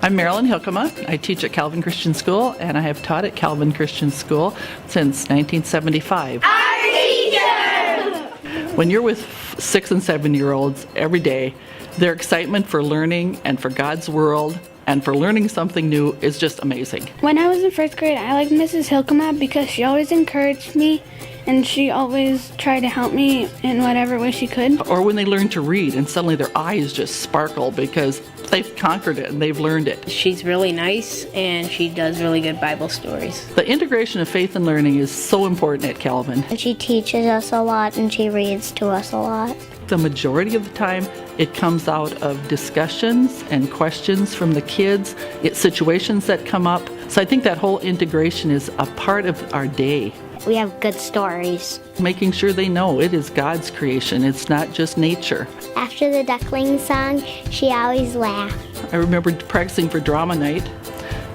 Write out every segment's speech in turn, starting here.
I'm Marilyn Hilkema. I teach at Calvin Christian School, and I have taught at Calvin Christian School since 1975. Our teacher! When you're with 6 and 7-year-olds every day, their excitement for learning and for God's world and for learning something new is just amazing. When I was in first grade, I liked Mrs. Hilkema because she always encouraged me and she always tried to help me in whatever way she could. Or when they learn to read and suddenly their eyes just sparkle because they've conquered it and they've learned it. She's really nice and she does really good Bible stories. The integration of faith and learning is so important at Calvin. And she teaches us a lot and she reads to us a lot. The majority of the time, it comes out of discussions and questions from the kids, it's situations that come up. So I think that whole integration is a part of our day. We have good stories. Making sure they know it is God's creation, it's not just nature. After the duckling song, she always laughed. I remember practicing for drama night,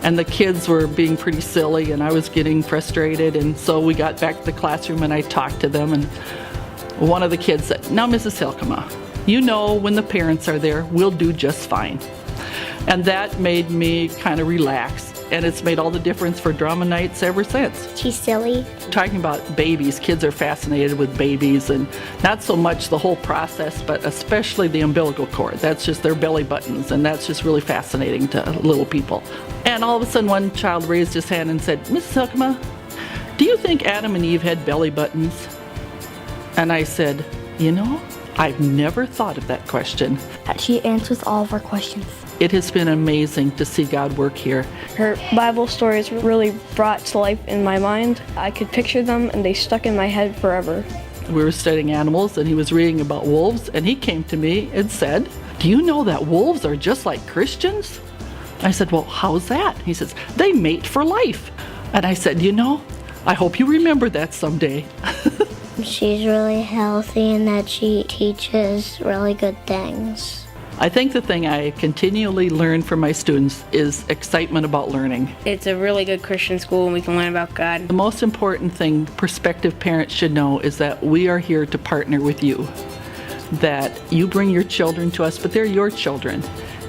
and the kids were being pretty silly, and I was getting frustrated, and so we got back to the classroom and I talked to them, and one of the kids said, "Now, Mrs. Hilkema, you know when the parents are there, we'll do just fine." And that made me kind of relax, and it's made all the difference for drama nights ever since. She's silly. Talking about babies, kids are fascinated with babies, and not so much the whole process, but especially the umbilical cord. That's just their belly buttons, and that's just really fascinating to little people. And all of a sudden one child raised his hand and said, "Mrs. Hilkema, do you think Adam and Eve had belly buttons?" And I said, "You know, I've never thought of that question." She answers all of our questions. It has been amazing to see God work here. Her Bible stories really brought to life in my mind. I could picture them and they stuck in my head forever. We were studying animals and he was reading about wolves, and he came to me and said, "Do you know that wolves are just like Christians?" I said, "Well, how's that?" He says, "They mate for life." And I said, "You know, I hope you remember that someday." She's really healthy and that she teaches really good things. I think the thing I continually learn from my students is excitement about learning. It's a really good Christian school and we can learn about God. The most important thing prospective parents should know is that we are here to partner with you. That you bring your children to us, but they're your children.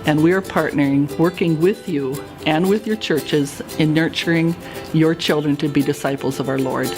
And we are partnering, working with you and with your churches in nurturing your children to be disciples of our Lord.